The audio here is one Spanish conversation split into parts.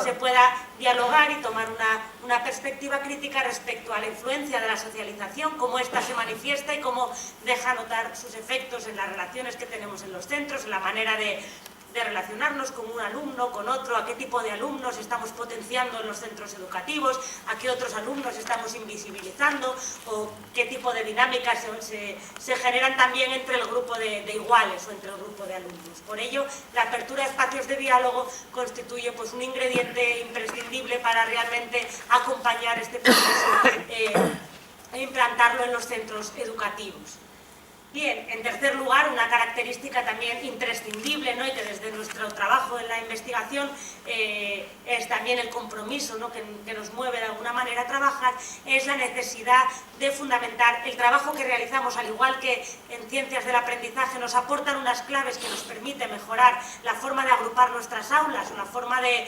se pueda dialogar y tomar una perspectiva crítica respecto a la influencia de la socialización, cómo ésta se manifiesta y cómo deja notar sus efectos en las relaciones que tenemos en los centros, en la manera de relacionarnos con un alumno, con otro, a qué tipo de alumnos estamos potenciando en los centros educativos, a qué otros alumnos estamos invisibilizando, o qué tipo de dinámicas se generan también entre el grupo de iguales o entre el grupo de alumnos. Por ello, la apertura de espacios de diálogo constituye pues, un ingrediente imprescindible para realmente acompañar este proceso e implantarlo en los centros educativos. Bien, en tercer lugar, una característica también imprescindible, ¿no? Y que desde nuestro trabajo en la investigación es también el compromiso, ¿no? que nos mueve de alguna manera a trabajar, es la necesidad de fundamentar el trabajo que realizamos, al igual que en ciencias del aprendizaje nos aportan unas claves que nos permiten mejorar la forma de agrupar nuestras aulas, la forma de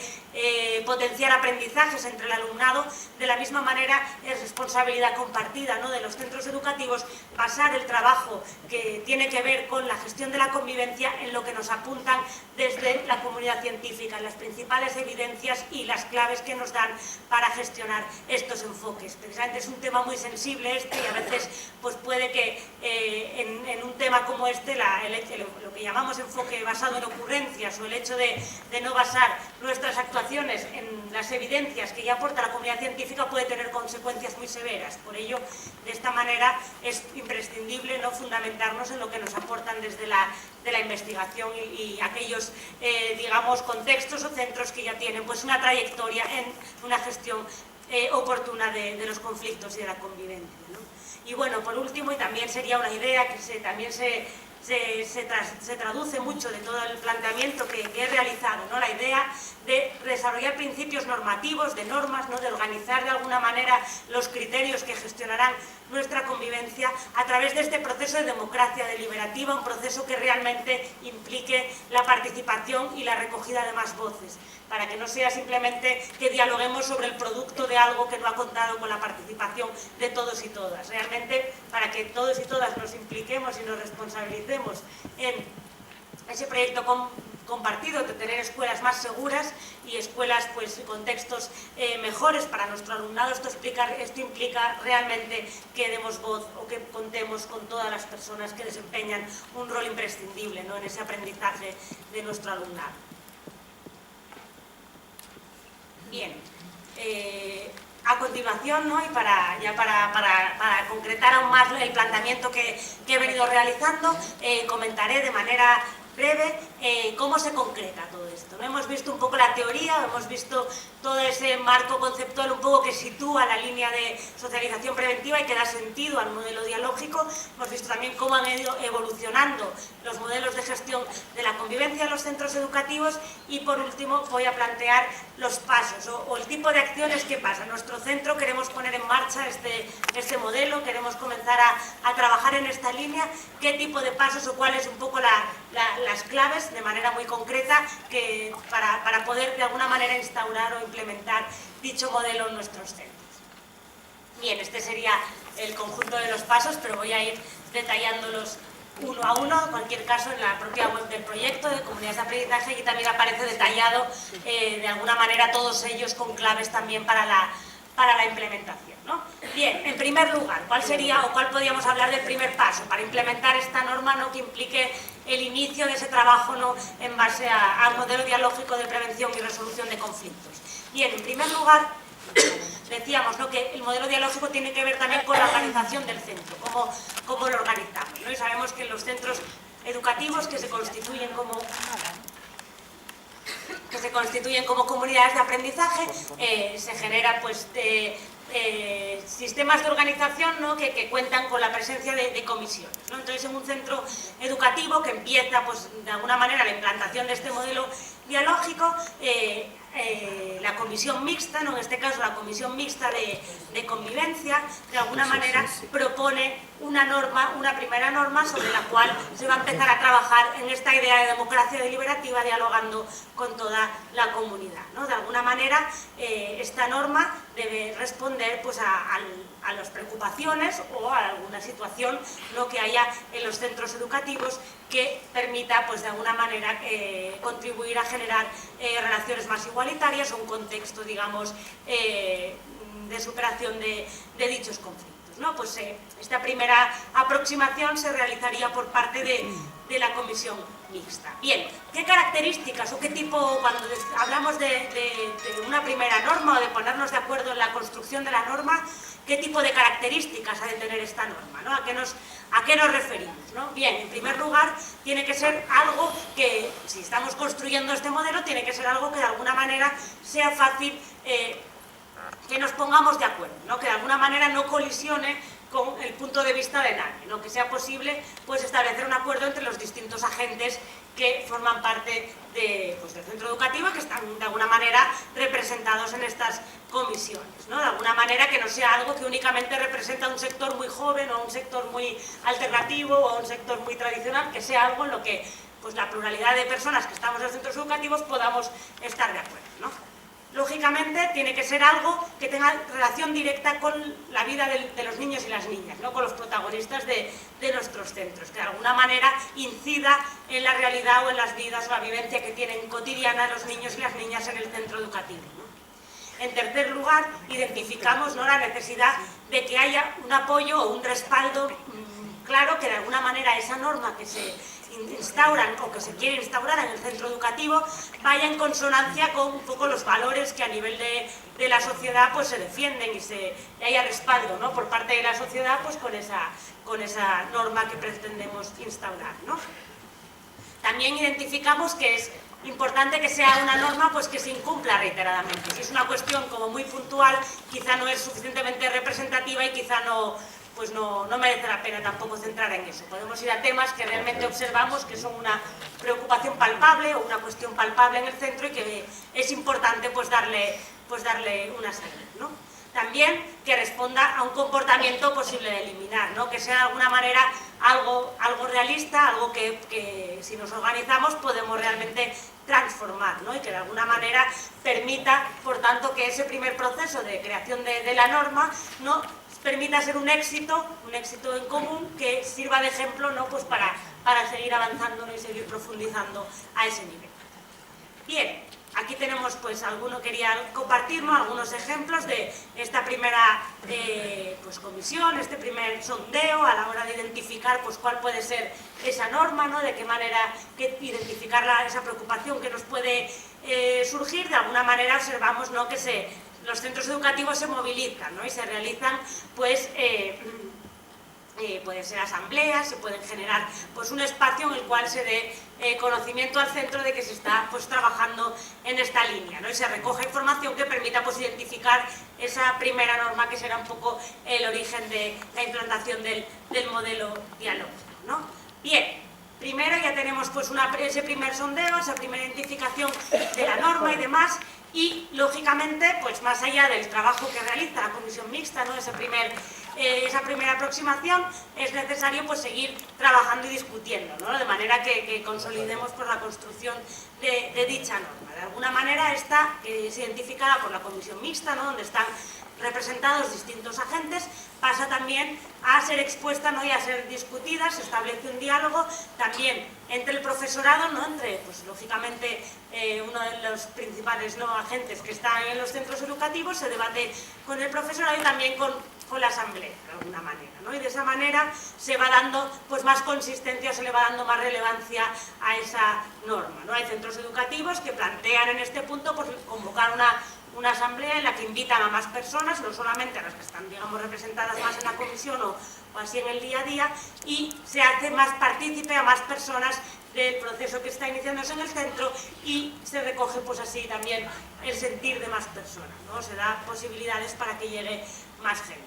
potenciar aprendizajes entre el alumnado. De la misma manera es responsabilidad compartida, ¿no? de los centros educativos basar el trabajo que tiene que ver con la gestión de la convivencia en lo que nos apuntan desde la comunidad científica, en las principales evidencias y las claves que nos dan para gestionar estos enfoques. Precisamente es un tema muy sensible este y a veces pues puede que en un tema como este lo que llamamos enfoque basado en ocurrencias o el hecho de no basar nuestras actuaciones en las evidencias que ya aporta la comunidad científica puede tener consecuencias muy severas. Por ello, de esta manera es imprescindible no fundamentarnos en lo que nos aportan desde la investigación y aquellos, digamos, contextos o centros que ya tienen pues, una trayectoria en una gestión oportuna de los conflictos y de la convivencia, ¿no? Y bueno, por último, y también sería una idea que también se traduce mucho de todo el planteamiento que he realizado, ¿no? La idea de desarrollar principios normativos, de normas, ¿no? de organizar de alguna manera los criterios que gestionarán nuestra convivencia a través de este proceso de democracia deliberativa, un proceso que realmente implique la participación y la recogida de más voces, para que no sea simplemente que dialoguemos sobre el producto de algo que no ha contado con la participación de todos y todas. Realmente, para que todos y todas nos impliquemos y nos responsabilicemos en ese proyecto compartido de tener escuelas más seguras y escuelas pues, y contextos mejores para nuestro alumnado, esto implica realmente que demos voz o que contemos con todas las personas que desempeñan un rol imprescindible, ¿no? en ese aprendizaje de nuestro alumnado. Bien, a continuación, ¿no? y para concretar aún más el planteamiento que he venido realizando, comentaré de manera breve cómo se concreta todo esto, ¿no? Hemos visto un poco la teoría, hemos visto todo ese marco conceptual un poco que sitúa la línea de socialización preventiva y que da sentido al modelo dialógico. Hemos visto también cómo han ido evolucionando los modelos de gestión de la convivencia en los centros educativos y por último voy a plantear los pasos o el tipo de acciones que pasa. En nuestro centro queremos poner en marcha este modelo, queremos comenzar a trabajar en esta línea, qué tipo de pasos o cuáles un poco las claves de manera muy concreta para poder de alguna manera instaurar o implementar dicho modelo en nuestros centros. Bien, este sería el conjunto de los pasos, pero voy a ir detallándolos uno a uno. En cualquier caso, en la propia web del proyecto de Comunidades de Aprendizaje aquí también aparece detallado de alguna manera todos ellos con claves también para la implementación, ¿no? Bien, en primer lugar, ¿cuál sería o cuál podríamos hablar del primer paso para implementar esta norma, ¿no? que implique el inicio de ese trabajo, ¿no? en base al modelo dialógico de prevención y resolución de conflictos? Bien, en primer lugar, decíamos, ¿no? que el modelo dialógico tiene que ver también con la organización del centro, cómo lo organizamos, ¿no? Y sabemos que en los centros educativos que se constituyen como comunidades de aprendizaje, se generan pues, sistemas de organización, ¿no? que cuentan con la presencia de comisiones, ¿no? Entonces, en un centro educativo que empieza pues, de alguna manera la implantación de este modelo dialógico, la comisión mixta, ¿no? en este caso la comisión mixta de convivencia, de alguna manera propone una primera norma sobre la cual se va a empezar a trabajar en esta idea de democracia deliberativa dialogando con toda la comunidad, ¿no? De alguna manera esta norma debe responder pues, a las preocupaciones o a alguna situación que haya en los centros educativos que permita pues, de alguna manera contribuir a generar relaciones más igualitarias o un contexto, digamos, de superación de dichos conflictos, ¿no? Pues esta primera aproximación se realizaría por parte de la comisión mixta. Bien, ¿qué características o qué tipo, cuando hablamos de una primera norma o de ponernos de acuerdo en la construcción de la norma, qué tipo de características ha de tener esta norma, ¿no? ¿A qué nos referimos, ¿no? Bien, en primer lugar, tiene que ser algo que, si estamos construyendo este modelo, tiene que ser algo que de alguna manera sea fácil que nos pongamos de acuerdo, ¿no? Que de alguna manera no colisione con el punto de vista de nadie, ¿no? Que sea posible pues, establecer un acuerdo entre los distintos agentes que forman parte pues, del centro educativo y que están de alguna manera representados en estas comisiones, ¿no? De alguna manera que no sea algo que únicamente representa a un sector muy joven o a un sector muy alternativo o a un sector muy tradicional, que sea algo en lo que pues, la pluralidad de personas que estamos en los centros educativos podamos estar de acuerdo, ¿no? Lógicamente tiene que ser algo que tenga relación directa con la vida de los niños y las niñas, ¿no? Con los protagonistas de nuestros centros, que de alguna manera incida en la realidad o en las vidas o la vivencia que tienen cotidiana los niños y las niñas en el centro educativo, ¿no? En tercer lugar, identificamos, ¿no?, la necesidad de que haya un apoyo o un respaldo claro, que de alguna manera esa norma que se instauran o que se quiere instaurar en el centro educativo vaya en consonancia con un poco los valores que a nivel de la sociedad pues se defienden y haya respaldo, ¿no?, por parte de la sociedad pues con esa norma que pretendemos instaurar, ¿no? También identificamos que es importante que sea una norma pues que se incumpla reiteradamente. Si es una cuestión como muy puntual, quizá no es suficientemente representativa y quizá no merece la pena tampoco centrar en eso. Podemos ir a temas que realmente observamos que son una preocupación palpable o una cuestión palpable en el centro y que es importante pues darle una salida, ¿no? También que responda a un comportamiento posible de eliminar, ¿no? Que sea de alguna manera algo realista, algo que si nos organizamos podemos realmente transformar, ¿no? Y que de alguna manera permita, por tanto, que ese primer proceso de creación de la norma, ¿no?, permita ser un éxito en común que sirva de ejemplo, ¿no?, pues para seguir avanzando, ¿no?, y seguir profundizando a ese nivel. Bien, aquí tenemos, pues, quería compartirnos algunos ejemplos de esta primera pues, comisión, este primer sondeo a la hora de identificar pues, cuál puede ser esa norma, ¿no?, de qué manera identificar esa preocupación que nos puede surgir. De alguna manera observamos, ¿no?, que los centros educativos se movilizan, ¿no?, y se realizan pues pueden ser asambleas, se pueden generar pues un espacio en el cual se dé conocimiento al centro de que se está pues trabajando en esta línea, ¿no?, y se recoge información que permita pues identificar esa primera norma que será un poco el origen de la implantación del modelo dialógico, ¿no? Bien, primero ya tenemos pues ese primer sondeo, esa primera identificación de la norma y demás. Y, lógicamente, pues más allá del trabajo que realiza la comisión mixta, ¿no?, esa primera aproximación, es necesario pues seguir trabajando y discutiendo, ¿no?, de manera que consolidemos pues, la construcción de dicha norma. De alguna manera esta es identificada por la comisión mixta, ¿no?, donde están representados distintos agentes, pasa también a ser expuesta, ¿no?, y a ser discutida. Se establece un diálogo también entre el profesorado, ¿no?, entre, pues lógicamente, uno de los principales, ¿no?, agentes que están en los centros educativos, se debate con el profesorado y también con la asamblea, de alguna manera, ¿no? Y de esa manera se va dando pues, más consistencia, se le va dando más relevancia a esa norma, ¿no? Hay centros educativos que plantean en este punto pues, convocar una asamblea en la que invitan a más personas, no solamente a las que están, digamos, representadas más en la comisión o así en el día a día, y se hace más partícipe a más personas del proceso que está iniciándose en el centro y se recoge pues así también el sentir de más personas, ¿no? Se da posibilidades para que llegue más gente.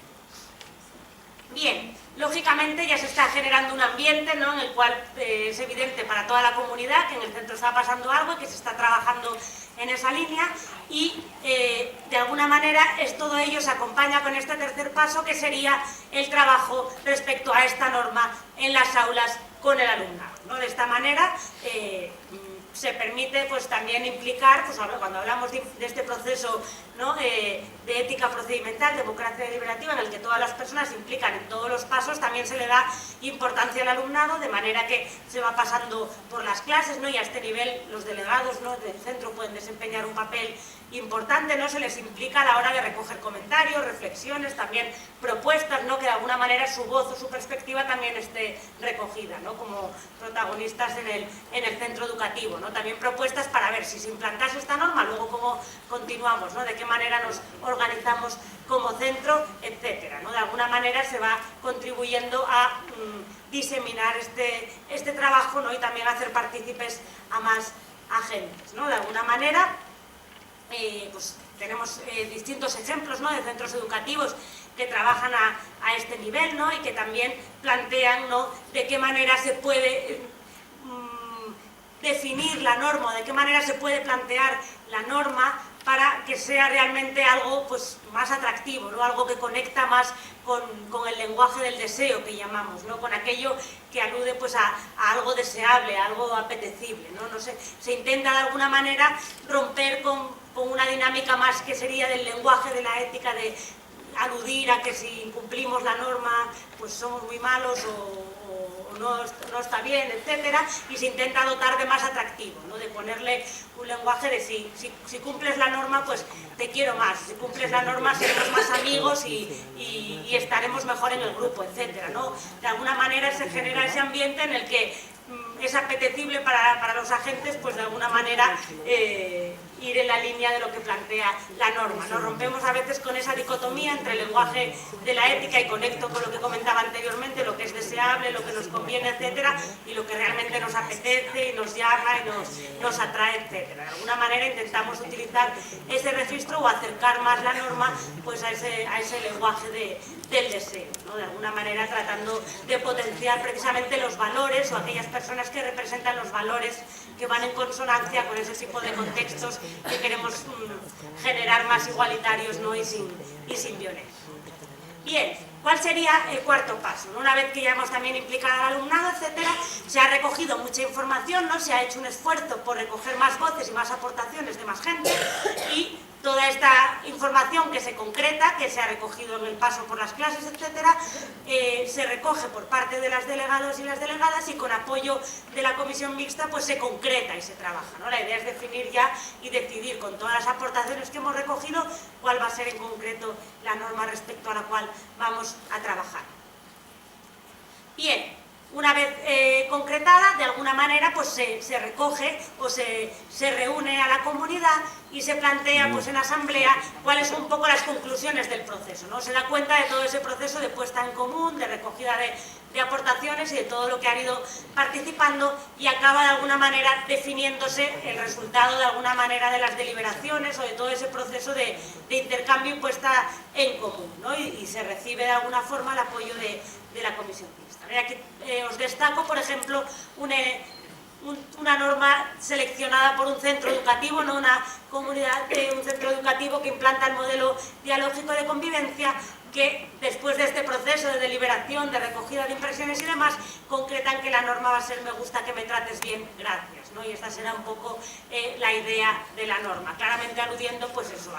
Bien, lógicamente ya se está generando un ambiente, ¿no?, en el cual es evidente para toda la comunidad que en el centro está pasando algo y que se está trabajando en esa línea y de alguna manera todo ello se acompaña con este tercer paso, que sería el trabajo respecto a esta norma en las aulas con el alumnado, ¿no? De esta manera se permite pues también implicar, pues cuando hablamos de este proceso, ¿no?, de ética procedimental, democracia deliberativa, en el que todas las personas se implican en todos los pasos, también se le da importancia al alumnado, de manera que se va pasando por las clases, ¿no?, y a este nivel los delegados, ¿no?, del centro pueden desempeñar un papel importante, ¿no? Se les implica a la hora de recoger comentarios, reflexiones, también propuestas, ¿no?, que de alguna manera su voz o su perspectiva también esté recogida, ¿no?, como protagonistas en el centro educativo, ¿no? También propuestas para ver si se implantase esta norma, luego cómo continuamos, ¿no?, de qué manera nos organizamos como centro, etcétera, ¿no? De alguna manera se va contribuyendo a diseminar este trabajo, ¿no?, y también hacer partícipes a más agentes, ¿no? De alguna manera, pues tenemos distintos ejemplos, ¿no?, de centros educativos que trabajan a este nivel, ¿no?, y que también plantean, ¿no?, de qué manera se puede definir la norma, de qué manera se puede plantear la norma para que sea realmente algo pues más atractivo, ¿no?, algo que conecta más con el lenguaje del deseo que llamamos, ¿no?, con aquello que alude pues a algo deseable, a algo apetecible, ¿no? No sé, se intenta de alguna manera romper con una dinámica más que sería del lenguaje de la ética, de aludir a que si incumplimos la norma pues somos muy malos o no está bien, etcétera, y se intenta dotar de más atractivo, ¿no?, de ponerle un lenguaje de si cumples la norma pues te quiero más, si cumples la norma seremos más amigos y estaremos mejor en el grupo, etcétera, ¿no? De alguna manera se genera ese ambiente en el que es apetecible para los agentes, pues de alguna manera ir en la línea de lo que plantea la norma. Nos rompemos a veces con esa dicotomía entre el lenguaje de la ética, y conecto con lo que comentaba anteriormente, lo que es deseable, lo que nos conviene, etcétera, y lo que realmente nos apetece y nos llama y nos atrae, etcétera. De alguna manera intentamos utilizar ese registro o acercar más la norma pues a ese lenguaje del deseo, ¿no? De alguna manera tratando de potenciar precisamente los valores o aquellas personas que representan los valores que van en consonancia con ese tipo de contextos que queremos generar más igualitarios, ¿no?, y sin violencia. Bien, ¿cuál sería el cuarto paso? Una vez que ya hemos también implicado al alumnado, etcétera, se ha recogido mucha información, ¿no?, se ha hecho un esfuerzo por recoger más voces y más aportaciones de más gente, y toda esta información que se concreta, que se ha recogido en el paso por las clases, etcétera, se recoge por parte de los delegados y las delegadas, y con apoyo de la comisión mixta pues se concreta y se trabaja, ¿no? La idea es definir ya y decidir con todas las aportaciones que hemos recogido cuál va a ser en concreto la norma respecto a la cual vamos a trabajar. Bien, una vez concretada, de alguna manera pues se recoge o se reúne a la comunidad y se plantea pues en asamblea cuáles son un poco las conclusiones del proceso, ¿no? Se da cuenta de todo ese proceso de puesta en común, de recogida de aportaciones y de todo lo que han ido participando, y acaba de alguna manera definiéndose el resultado de alguna manera de las deliberaciones o de todo ese proceso de intercambio y puesta en común, ¿no? Y se recibe de alguna forma el apoyo de la comisión mixta. Aquí os destaco, por ejemplo, una norma seleccionada por un centro educativo, ¿no?, una comunidad, un centro educativo que implanta el modelo dialógico de convivencia, que después de este proceso de deliberación, de recogida de impresiones y demás, concretan que la norma va a ser: me gusta que me trates bien, gracias, ¿no? Y esta será un poco la idea de la norma, claramente aludiendo pues eso,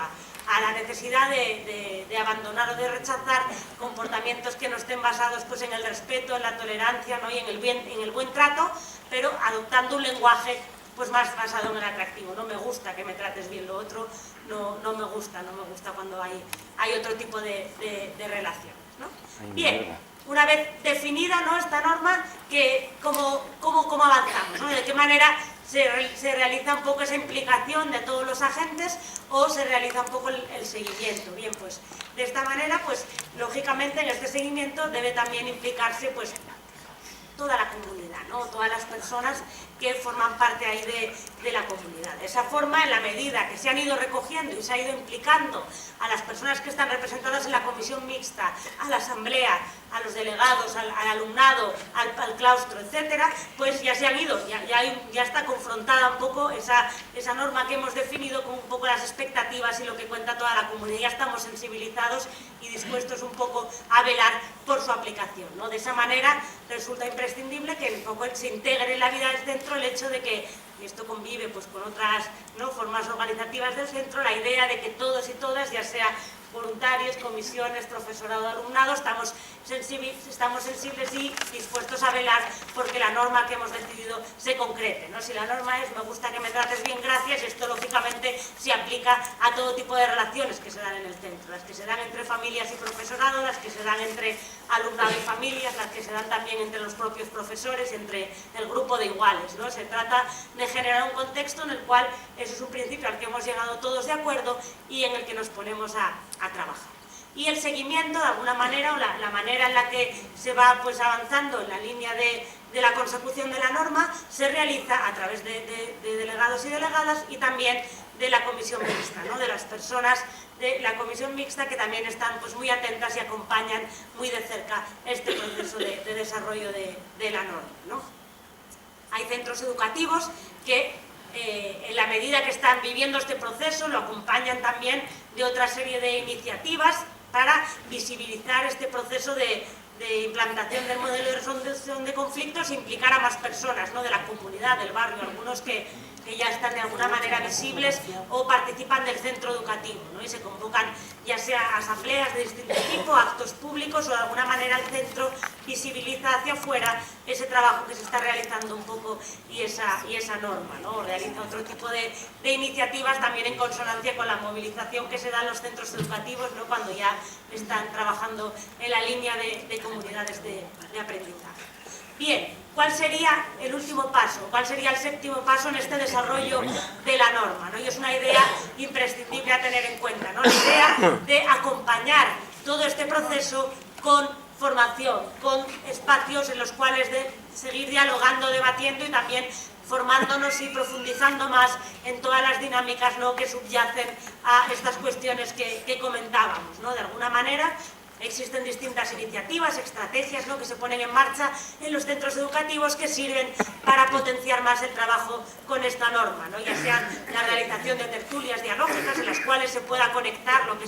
a la necesidad de abandonar o de rechazar comportamientos que no estén basados pues en el respeto, en la tolerancia, ¿no?, y en el buen trato, pero adoptando un lenguaje pues más basado en el atractivo. No me gusta que me trates bien, lo otro no me gusta cuando hay otro tipo de relaciones, ¿no? Bien, una vez definida, ¿no?, esta norma, ¿cómo avanzamos, ¿no? ¿De qué manera se realiza un poco esa implicación de todos los agentes o se realiza un poco el seguimiento? Bien, pues de esta manera, pues lógicamente en este seguimiento debe también implicarse pues toda la comunidad, ¿no?, todas las personas que forman parte ahí de la comunidad. De esa forma, en la medida que se han ido recogiendo y se ha ido implicando a las personas que están representadas en la comisión mixta, a la asamblea, a los delegados, al alumnado, al claustro, etcétera, pues ya se han ido, ya está confrontada un poco esa norma que hemos definido con un poco las expectativas y lo que cuenta toda la comunidad. Ya estamos sensibilizados y dispuestos un poco a velar por su aplicación, ¿no? De esa manera resulta imprescindible que un poco se integre en la vida del centro el hecho de que y esto convive pues, con otras, ¿no?, formas organizativas del centro, la idea de que todos y todas, ya sea voluntarios, comisiones, profesorado, alumnado, estamos sensibles y dispuestos a velar porque la norma que hemos decidido se concrete, ¿no? Si la norma es me gusta que me trates bien, gracias, esto lógicamente se aplica a todo tipo de relaciones que se dan en el centro, las que se dan entre familias y profesorado, las que se dan entre alumnado y familias, las que se dan también entre los propios profesores, entre el grupo de iguales, ¿no? Se trata de generar un contexto en el cual eso es un principio al que hemos llegado todos de acuerdo y en el que nos ponemos a trabajar. Y el seguimiento, de alguna manera, o la manera en la que se va pues, avanzando en la línea de la consecución de la norma, se realiza a través de delegados y delegadas y también de la comisión mixta, ¿no?, de las personas de la comisión mixta que también están pues, muy atentas y acompañan muy de cerca este proceso de desarrollo de la norma, ¿no? Hay centros educativos que en la medida que están viviendo este proceso lo acompañan también de otra serie de iniciativas para visibilizar este proceso de implantación del modelo de resolución de conflictos e implicar a más personas, ¿no?, de la comunidad, del barrio, algunos que ya están de alguna manera visibles o participan del centro educativo, ¿no?, y se convocan ya sea asambleas de distinto tipo, actos públicos o de alguna manera el centro visibiliza hacia afuera ese trabajo que se está realizando un poco y esa norma, ¿no? Realiza otro tipo de iniciativas también en consonancia con la movilización que se da en los centros educativos, ¿no?, cuando ya están trabajando en la línea de comunidades de aprendizaje. Bien, ¿cuál sería el último paso? ¿Cuál sería el séptimo paso en este desarrollo de la norma, ¿no? Y es una idea imprescindible a tener en cuenta, ¿no? La idea de acompañar todo este proceso con formación, con espacios en los cuales de seguir dialogando, debatiendo y también formándonos y profundizando más en todas las dinámicas, ¿no?, que subyacen a estas cuestiones que comentábamos, ¿no? De alguna manera existen distintas iniciativas, estrategias, ¿no?, que se ponen en marcha en los centros educativos que sirven para potenciar más el trabajo con esta norma, ¿no?, ya sea la realización de tertulias dialógicas en las cuales se pueda conectar lo que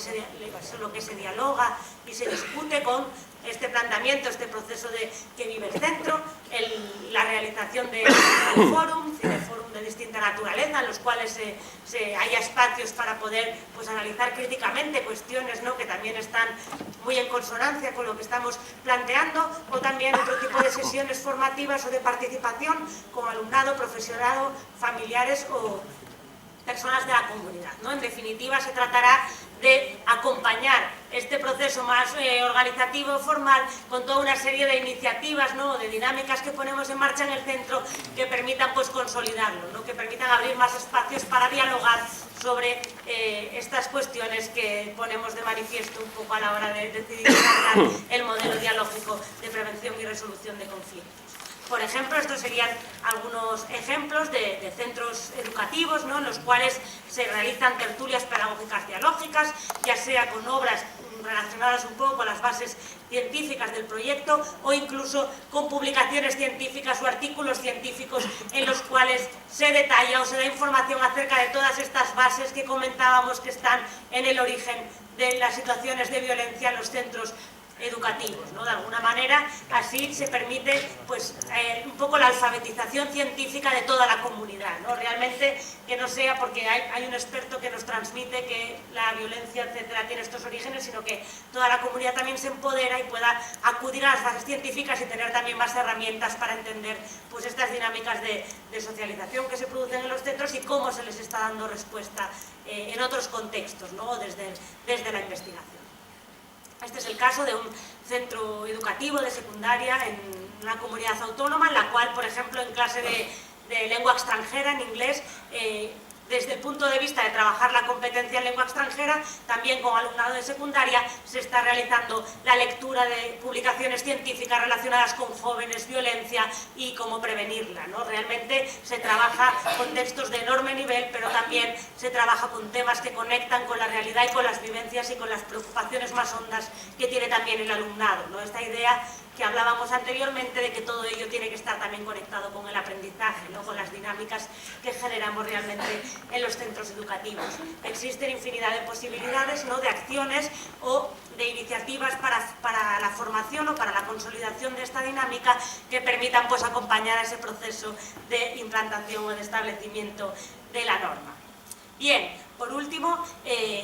se dialoga y se discute con este planteamiento, este proceso que vive el centro, la realización de fórum de distinta naturaleza, en los cuales haya espacios para poder pues, analizar críticamente cuestiones, ¿no?, que también están muy en consonancia con lo que estamos planteando, o también otro tipo de sesiones formativas o de participación con alumnado, profesorado, familiares o personas de la comunidad, ¿no? En definitiva, se tratará de acompañar este proceso más organizativo, formal, con toda una serie de iniciativas, ¿no?, de dinámicas que ponemos en marcha en el centro que permitan pues, consolidarlo, ¿no?, que permitan abrir más espacios para dialogar sobre estas cuestiones que ponemos de manifiesto un poco a la hora de decidir el modelo dialógico de prevención y resolución de conflictos. Por ejemplo, estos serían algunos ejemplos de centros educativos, ¿no?, en los cuales se realizan tertulias pedagógicas dialógicas, ya sea con obras relacionadas un poco con las bases científicas del proyecto o incluso con publicaciones científicas o artículos científicos en los cuales se detalla o se da información acerca de todas estas bases que comentábamos que están en el origen de las situaciones de violencia en los centros educativos, ¿no? De alguna manera, así se permite pues, un poco la alfabetización científica de toda la comunidad, ¿no? Realmente que no sea porque hay un experto que nos transmite que la violencia, etcétera, tiene estos orígenes, sino que toda la comunidad también se empodera y pueda acudir a las bases científicas y tener también más herramientas para entender pues, estas dinámicas de socialización que se producen en los centros y cómo se les está dando respuesta en otros contextos, ¿no? Desde la investigación. Este es el caso de un centro educativo de secundaria en una comunidad autónoma en la cual, por ejemplo, en clase de lengua extranjera, en inglés, desde el punto de vista de trabajar la competencia en lengua extranjera, también con alumnado de secundaria se está realizando la lectura de publicaciones científicas relacionadas con jóvenes, violencia y cómo prevenirla, ¿no? Realmente se trabaja con textos de enorme nivel, pero también se trabaja con temas que conectan con la realidad y con las vivencias y con las preocupaciones más hondas que tiene también el alumnado, ¿no? Esta idea que hablábamos anteriormente, de que todo ello tiene que estar también conectado con el aprendizaje, ¿no? Con las dinámicas que generamos realmente en los centros educativos. Existen infinidad de posibilidades, ¿no? De acciones o de iniciativas para la formación o para la consolidación de esta dinámica que permitan pues acompañar a ese proceso de implantación o de establecimiento de la norma. Bien, por último,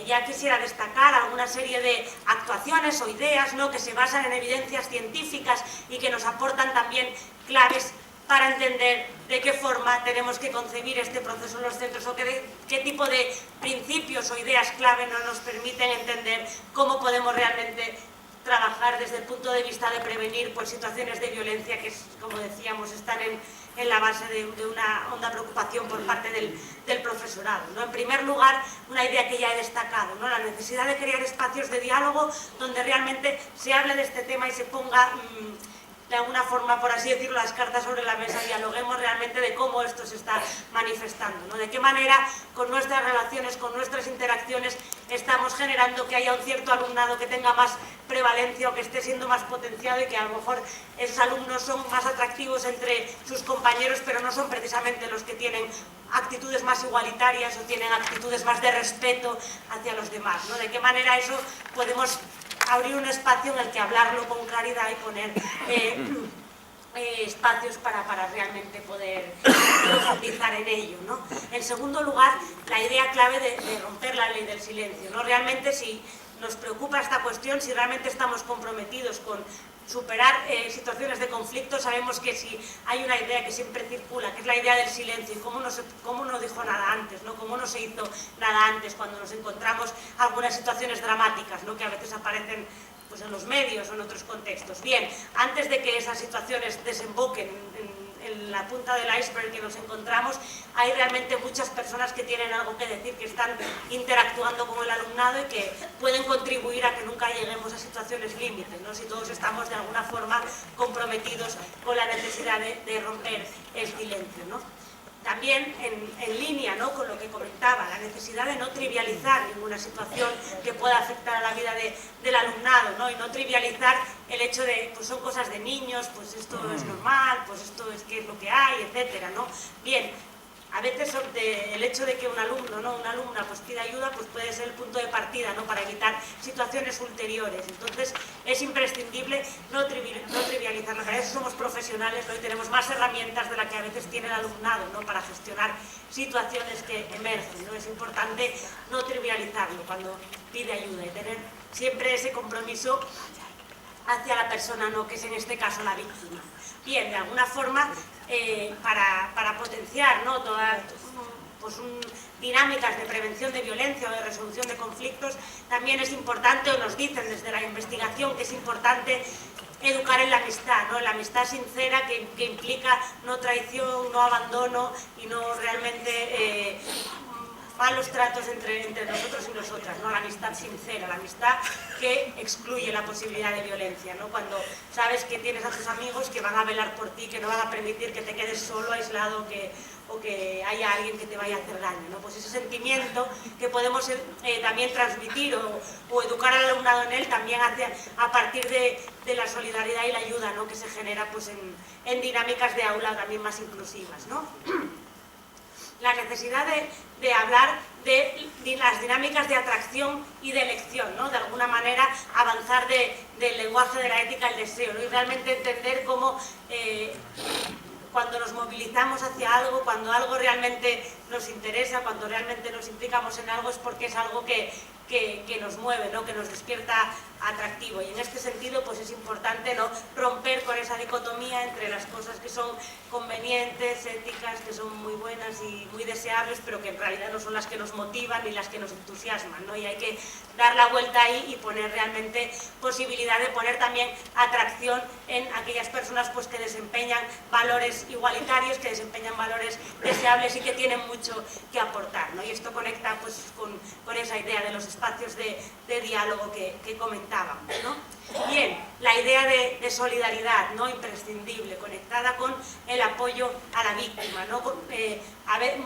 ya quisiera destacar alguna serie de actuaciones o ideas, ¿no? Que se basan en evidencias científicas y que nos aportan también claves para entender de qué forma tenemos que concebir este proceso en los centros o qué tipo de principios o ideas clave nos permiten entender cómo podemos realmente trabajar desde el punto de vista de prevenir pues, situaciones de violencia que, como decíamos, están en la base de una honda preocupación por parte del profesorado, ¿no? En primer lugar, una idea que ya he destacado, ¿no? La necesidad de crear espacios de diálogo donde realmente se hable de este tema y se ponga de alguna forma, por así decirlo, las cartas sobre la mesa, dialoguemos realmente de cómo esto se está manifestando, ¿no? De qué manera con nuestras relaciones, con nuestras interacciones estamos generando que haya un cierto alumnado que tenga más prevalencia o que esté siendo más potenciado y que a lo mejor esos alumnos son más atractivos entre sus compañeros, pero no son precisamente los que tienen actitudes más igualitarias o tienen actitudes más de respeto hacia los demás, ¿no? De qué manera eso podemos abrir un espacio en el que hablarlo con claridad y poner espacios para realmente poder profundizar en ello, ¿no? En segundo lugar, la idea clave de romper la ley del silencio, ¿no? Realmente, si nos preocupa esta cuestión, si realmente estamos comprometidos con superar situaciones de conflicto, sabemos que si hay una idea que siempre circula, que es la idea del silencio, y cómo no dijo nada antes, ¿no? Cómo no se hizo nada antes cuando nos encontramos algunas situaciones dramáticas, ¿no? Que a veces aparecen pues, en los medios o en otros contextos. Bien, antes de que esas situaciones desemboquen en la punta del iceberg que nos encontramos, hay realmente muchas personas que tienen algo que decir, que están interactuando con el alumnado y que pueden contribuir a que nunca lleguemos a situaciones límites, ¿no? Si todos estamos de alguna forma comprometidos con la necesidad de romper el silencio, ¿no? También en línea, ¿no? Con lo que comentaba, la necesidad de no trivializar ninguna situación que pueda afectar a la vida del alumnado, ¿no? Y no trivializar el hecho de, pues son cosas de niños, pues esto es normal, pues esto es que es lo que hay, etcétera, ¿no? Bien, a veces el hecho de que un alumno, ¿no? Una alumna pues pida ayuda, pues puede ser el punto de partida, ¿no? Para evitar situaciones ulteriores. Entonces es imprescindible no trivializarlo. Para eso somos profesionales, ¿no? Y tenemos más herramientas de las que a veces tiene el alumnado, ¿no? Para gestionar situaciones que emergen, ¿no? Es importante no trivializarlo cuando pide ayuda y tener siempre ese compromiso hacia la persona, ¿no? Que es en este caso la víctima. Bien, de alguna forma, para potenciar, ¿no? Todas pues, dinámicas de prevención de violencia o de resolución de conflictos, también es importante, o nos dicen desde la investigación, que es importante educar en la amistad, ¿no? La amistad sincera que implica no traición, no abandono y no realmente malos tratos entre nosotros y nosotras, ¿no? La amistad sincera, la amistad que excluye la posibilidad de violencia, ¿no? Cuando sabes que tienes a tus amigos que van a velar por ti, que no van a permitir que te quedes solo, aislado, o que haya alguien que te vaya a hacer daño, ¿no? Pues ese sentimiento que podemos también transmitir o educar al alumnado en él también a partir de la solidaridad y la ayuda, ¿no? Que se genera pues, en dinámicas de aula también más inclusivas, ¿no? La necesidad de hablar de las dinámicas de atracción y de elección, ¿no? De alguna manera avanzar del lenguaje de la ética al deseo, ¿no? Y realmente entender cómo cuando nos movilizamos hacia algo, cuando algo realmente nos interesa, cuando realmente nos implicamos en algo, es porque es algo que nos mueve, ¿no? Que nos despierta atractivo. Y en este sentido pues es importante, ¿no? Romper con esa dicotomía entre las cosas que son convenientes, éticas, que son muy buenas y muy deseables, pero que en realidad no son las que nos motivan ni las que nos entusiasman, ¿no? Y hay que dar la vuelta ahí y poner realmente posibilidad de poner también atracción en aquellas personas pues, que desempeñan valores igualitarios, que desempeñan valores deseables y que tienen mucho mucho que aportar, ¿no? Y esto conecta pues, con esa idea de los espacios de diálogo que comentábamos, ¿no? Bien, la idea de solidaridad, ¿no? Imprescindible, conectada con el apoyo a la víctima, ¿no?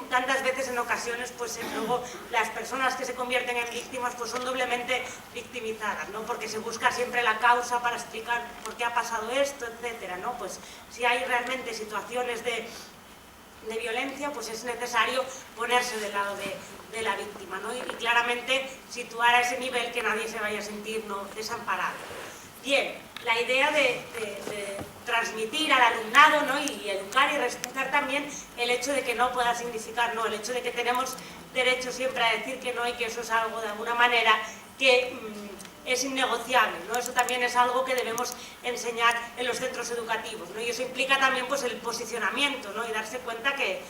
Tantas veces en ocasiones pues luego las personas que se convierten en víctimas pues son doblemente victimizadas, ¿no? Porque se busca siempre la causa para explicar por qué ha pasado esto, etcétera, ¿no? Pues si hay realmente situaciones de violencia, pues es necesario ponerse del lado de la víctima, ¿no? Y claramente situar a ese nivel que nadie se vaya a sentir, ¿no?, desamparado. Bien, la idea de transmitir al alumnado, ¿no?, y educar y respetar también el hecho de que no pueda significar no, el hecho de que tenemos derecho siempre a decir que no y que eso es algo de alguna manera que es innegociable, ¿no? Eso también es algo que debemos enseñar en los centros educativos, ¿no? Y eso implica también pues, el posicionamiento, ¿no? Y darse cuenta que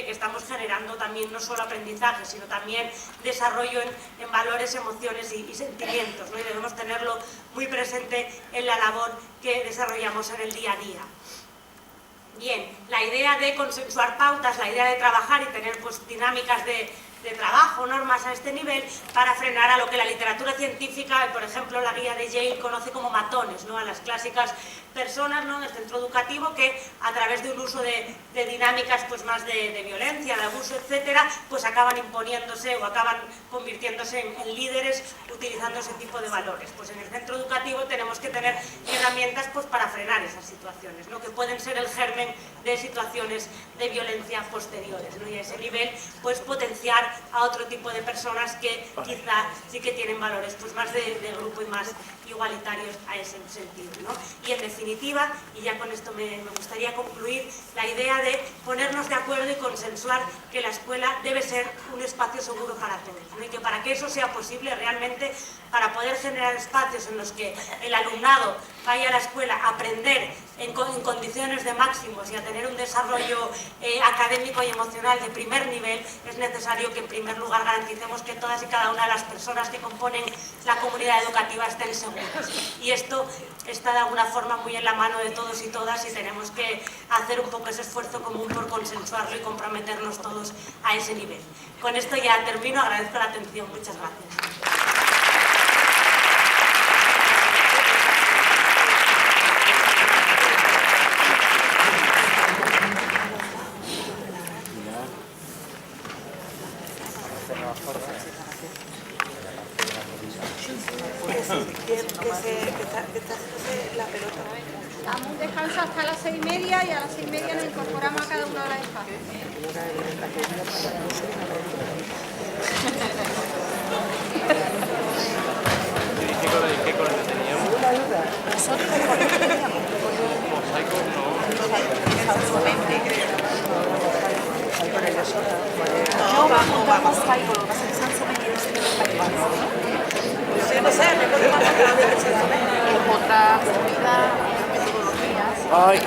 estamos generando también no solo aprendizaje, sino también desarrollo en valores, emociones y sentimientos, ¿no? Y debemos tenerlo muy presente en la labor que desarrollamos en el día a día. Bien, la idea de consensuar pautas, la idea de trabajar y tener pues, dinámicas de trabajo, normas a este nivel para frenar a lo que la literatura científica, por ejemplo la guía de Yale, conoce como matones, ¿no? A las clásicas personas, ¿no?, en el centro educativo que a través de un uso de dinámicas pues, más de violencia, de abuso, etcétera, pues acaban imponiéndose o acaban convirtiéndose en líderes utilizando ese tipo de valores. Pues en el centro educativo tenemos que tener herramientas pues, para frenar esas situaciones, ¿no?, que pueden ser el germen de situaciones de violencia posteriores, ¿no? Y a ese nivel pues potenciar a otro tipo de personas que quizá sí que tienen valores pues, más de grupo y más igualitarios a ese sentido, ¿no? Y en definitiva, y ya con esto me gustaría concluir, la idea de ponernos de acuerdo y consensuar que la escuela debe ser un espacio seguro para todos, ¿no? Y que para que eso sea posible realmente, para poder generar espacios en los que el alumnado vaya a la escuela a aprender en condiciones de máximos y a tener un desarrollo académico y emocional de primer nivel, es necesario que en primer lugar garanticemos que todas y cada una de las personas que componen la comunidad educativa estén seguras. Y esto está de alguna forma muy en la mano de todos y todas y tenemos que hacer un poco ese esfuerzo común por consensuarlo y comprometernos todos a ese nivel. Con esto ya termino, agradezco la atención, muchas gracias. La pelota. Damos un descanso hasta las 6:30 y a las 6:30 nos incorporamos a cada uno de los espacios. ¿Qué color teníamos? Nosotros ¿qué color teníamos? Mosaico, no. No, vamos mosaico, lo que pasa es que se han sometido no sé, me puedo imaginar que se otra comida, metodologías. Ay.